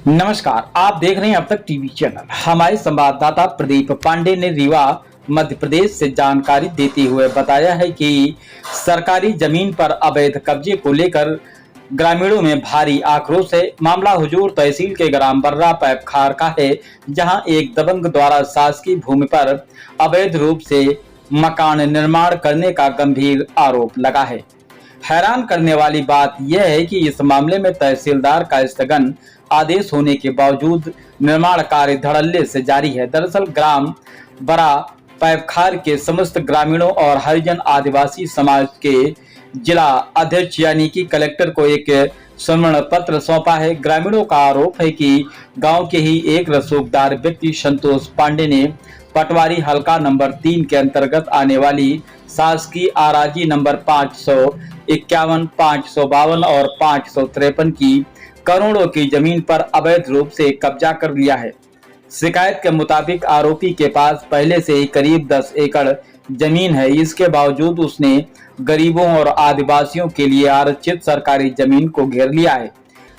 नमस्कार, आप देख रहे हैं अब तक टीवी चैनल। हमारे संवाददाता प्रदीप पांडे ने रीवा मध्य प्रदेश से जानकारी देते हुए बताया है कि सरकारी जमीन पर अवैध कब्जे को लेकर ग्रामीणों में भारी आक्रोश है। मामला हुजूर तहसील के ग्राम बर्रा पैपखार का है, जहां एक दबंग द्वारा शासकीय भूमि पर अवैध रूप से मकान निर्माण करने का गंभीर आरोप लगा है। हैरान करने वाली बात यह है कि इस मामले में तहसीलदार का स्थगन आदेश होने के बावजूद निर्माण कार्य धड़ल्ले से जारी है। दरअसल ग्राम बड़ा पैपखार के समस्त ग्रामीणों और हरिजन आदिवासी समाज के जिला अध्यक्ष यानी कि कलेक्टर को एक समन पत्र सौंपा है। ग्रामीणों का आरोप है कि गांव के ही एक रसूखदार व्यक्ति संतोष पांडे ने पटवारी हल्का नंबर 3 के अंतर्गत आने वाली शासकीय आराजी नंबर 551, 552 और 553 की करोड़ों की जमीन पर अवैध रूप से कब्जा कर लिया है। शिकायत के मुताबिक आरोपी के पास पहले से ही करीब 10 एकड़ जमीन है। इसके बावजूद उसने गरीबों और आदिवासियों के लिए आरक्षित सरकारी जमीन को घेर लिया है।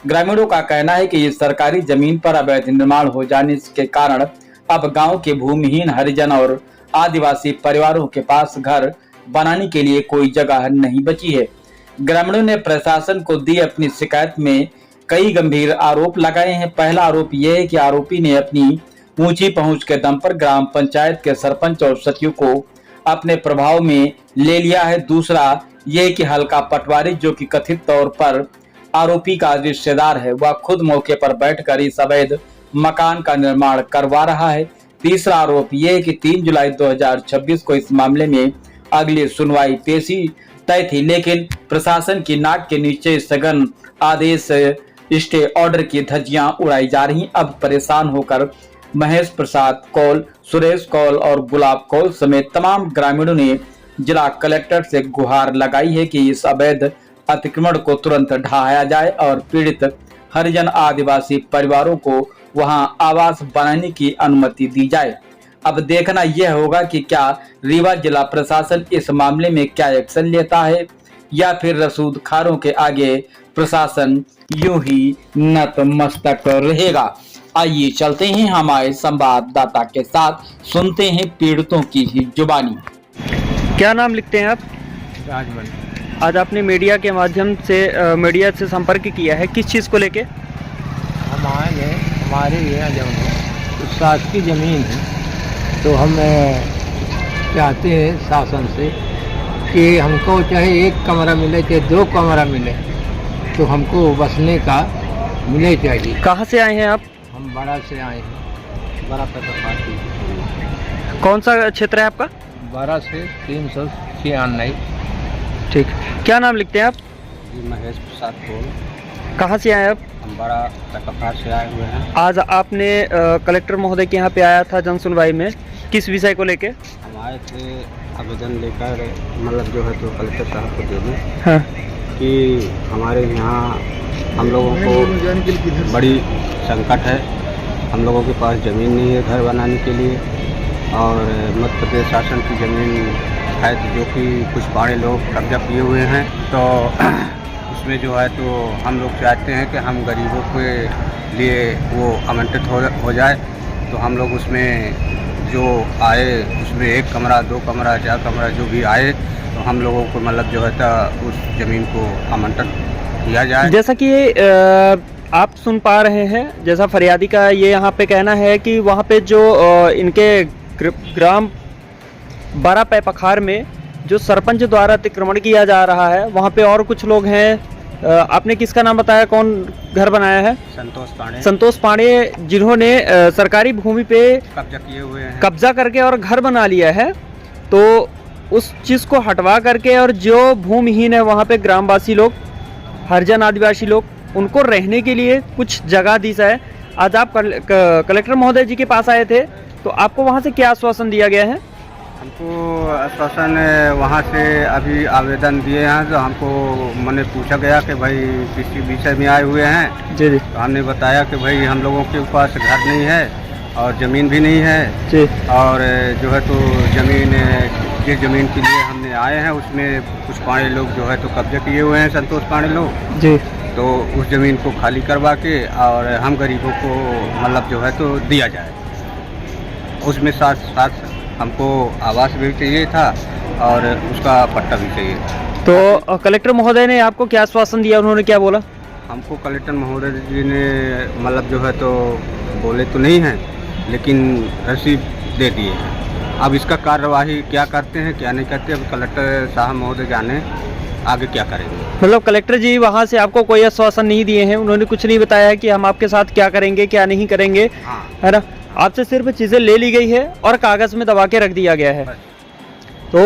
ग्रामीणों का कहना है कि इस सरकारी जमीन पर अवैध निर्माण हो जाने के कारण अब गांव के भूमिहीन हरिजन और आदिवासी परिवारों के पास घर बनाने के लिए कोई जगह नहीं बची है। ग्रामीणों ने प्रशासन को दी अपनी शिकायत में कई गंभीर आरोप लगाए हैं। पहला आरोप यह है कि आरोपी ने अपनी ऊंची पहुंच के दम पर ग्राम पंचायत के सरपंच और सचिव को अपने प्रभाव में ले लिया है। दूसरा यह कि हल्का पटवारी, जो कि कथित तौर पर आरोपी का रिश्तेदार है, वह खुद मौके पर बैठकर इस अवैध मकान का निर्माण करवा रहा है। तीसरा आरोप यह है कि 3 जुलाई 2026 को इस मामले में अगली सुनवाई पेशी तय थी, लेकिन प्रशासन की नाक के नीचे स्थगन आदेश स्टे ऑर्डर की धज्जियां उड़ाई जा रही। अब परेशान होकर महेश प्रसाद कौल, सुरेश कौल और गुलाब कौल समेत तमाम ग्रामीणों ने जिला कलेक्टर से गुहार लगाई है कि इस अवैध अतिक्रमण को तुरंत ढहाया जाए और पीड़ित हरिजन आदिवासी परिवारों को वहां आवास बनाने की अनुमति दी जाए। अब देखना यह होगा कि क्या रीवा जिला प्रशासन इस मामले में क्या एक्शन लेता है या फिर रसूखदारों के आगे प्रशासन यूं ही नतमस्तक रहेगा। आइए चलते हैं हमारे संवाददाता के साथ, सुनते हैं पीड़ितों की ही जुबानी। क्या नाम लिखते हैं आप? राजमन। आज आपने मीडिया के माध्यम से मीडिया से संपर्क किया है, किस चीज़ को लेके? हमारे यहाँ जब शासकीय ज़मीन है तो हम चाहते हैं शासन से कि हमको चाहे एक कमरा मिले चाहे 2 कमरा मिले तो हमको बसने का मिले चाहिए। कहाँ से आए हैं आप? हम बड़ा से आए हैं, बड़ा पैपखार। कौन सा क्षेत्र है आपका? बड़ा से 396। ठीक, क्या नाम लिखते हैं आप? जी महेश प्रसाद कौल। कहाँ से आए आप? हम बड़ा पैपखार से आए हुए हैं। आज आपने कलेक्टर महोदय के यहाँ पे आया था जन सुनवाई में, किस विषय को लेके? हम आए थे आवेदन लेकर, मतलब जो है तो कलेक्टर साहब को देने। हाँ। कि हमारे यहाँ हम लोगों को बड़ी संकट है, हम लोगों के पास ज़मीन नहीं है घर बनाने के लिए, और मध्य प्रदेश शासन की ज़मीन है जो कि कुछ बड़े लोग कब्जा किए हुए हैं। तो उसमें जो है तो हम लोग चाहते हैं कि हम गरीबों के लिए वो आवंटित हो जाए, तो हम लोग उसमें जो आए उसमें 1 कमरा 2 कमरा 4 कमरा जो भी आए तो हम लोगों को मतलब जो है तो उस ज़मीन को आवंटन किया जाए। जैसा कि आप सुन पा रहे हैं, जैसा फरियादी का ये यहाँ पे कहना है कि वहाँ पे जो इनके ग्राम बड़ा पैपखार में जो सरपंच द्वारा अतिक्रमण किया जा रहा है, वहाँ पे और कुछ लोग हैं। आपने किसका नाम बताया, कौन घर बनाया है? संतोष पांडे। संतोष पांडे, जिन्होंने सरकारी भूमि पे कब्जा किए हुए हैं, कब्जा करके और घर बना लिया है। तो उस चीज़ को हटवा करके और जो भूमिहीन है वहाँ पे ग्रामवासी लोग, हरिजन आदिवासी लोग, उनको रहने के लिए कुछ जगह दी जाए। आज आप कलेक्टर महोदय जी के पास आए थे, तो आपको वहाँ से क्या आश्वासन दिया गया है? हमको आश्वासन वहाँ से अभी आवेदन दिए हैं, तो हमको मैंने पूछा गया कि भाई किसी विषय में आए हुए हैं। जी जी। तो हमने बताया कि भाई हम लोगों के पास घर नहीं है और ज़मीन भी नहीं है जी, और जो है तो जिस ज़मीन के लिए हमने आए हैं उसमें कुछ पांडे लोग जो है तो कब्जा किए हुए हैं, संतोष पांडे लोग जी। तो उस ज़मीन को खाली करवा के और हम गरीबों को मतलब जो है तो दिया जाए। उसमें साथ साथ हमको आवास भी चाहिए था और उसका पट्टा भी चाहिए था। तो कलेक्टर महोदय ने आपको क्या आश्वासन दिया, उन्होंने क्या बोला? हमको कलेक्टर महोदय जी ने मतलब जो है तो बोले तो नहीं हैं, लेकिन रसीद दे दिए हैं। अब इसका कार्यवाही क्या करते हैं क्या नहीं करते, अब कलेक्टर साहब महोदय जाने आगे क्या करेंगे। मतलब कलेक्टर जी वहाँ से आपको कोई आश्वासन नहीं दिए हैं, उन्होंने कुछ नहीं बताया है कि हम आपके साथ क्या करेंगे क्या नहीं करेंगे, हाँ, है ना? आपसे सिर्फ चीज़ें ले ली गई है और कागज़ में दबा के रख दिया गया है। तो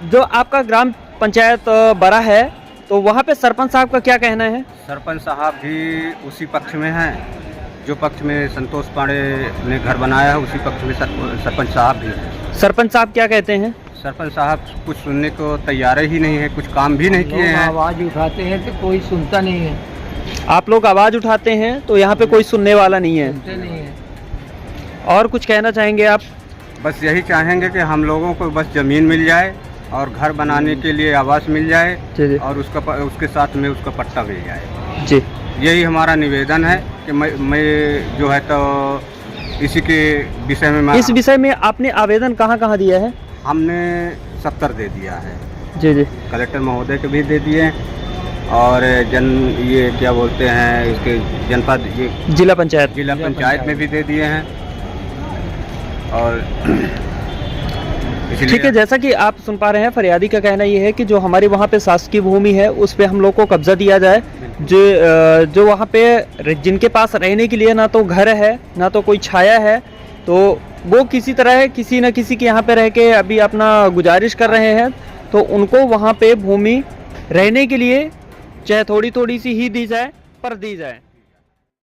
जो आपका ग्राम पंचायत बड़ा है, तो वहाँ पे सरपंच साहब का क्या कहना है? सरपंच साहब भी उसी पक्ष में हैं, जो पक्ष में संतोष पांडे ने घर बनाया है उसी पक्ष में सरपंच साहब भी हैं। सरपंच साहब क्या कहते हैं? सरपंच साहब कुछ सुनने को तैयार ही नहीं है, कुछ काम भी नहीं किए हैं। आवाज़ उठाते हैं तो कोई सुनता नहीं है। आप लोग आवाज़ उठाते हैं तो यहाँ पे कोई सुनने वाला नहीं है। सुनते नहीं है। और कुछ कहना चाहेंगे आप? बस यही चाहेंगे कि हम लोगों को बस ज़मीन मिल जाए और घर बनाने के लिए आवास मिल जाए जी जी और उसके साथ में उसका पट्टा मिल जाए। जी। यही हमारा निवेदन है कि मैं जो है तो इसी के विषय में इस विषय में आपने आवेदन कहाँ कहाँ दिया है? हमने 70 दे दिया है। जी जी। कलेक्टर महोदय के भी दे दिए और ये क्या बोलते हैं इसके जनपद ये जिला पंचायत पंचायत में भी दे दिए हैं। और ठीक है, जैसा कि आप सुन पा रहे हैं, फरियादी का कहना ये है कि जो हमारी वहाँ पे शासकीय भूमि है उस पे हम लोग को कब्जा दिया जाए। जो वहाँ पे जिनके पास रहने के लिए ना तो घर है ना तो कोई छाया है, तो वो किसी तरह किसी न किसी के यहाँ पे रह के अभी अपना गुजारिश कर रहे हैं, तो उनको वहाँ पे भूमि रहने के लिए चाहे थोड़ी थोड़ी सी ही दी जाए पर दी जाए।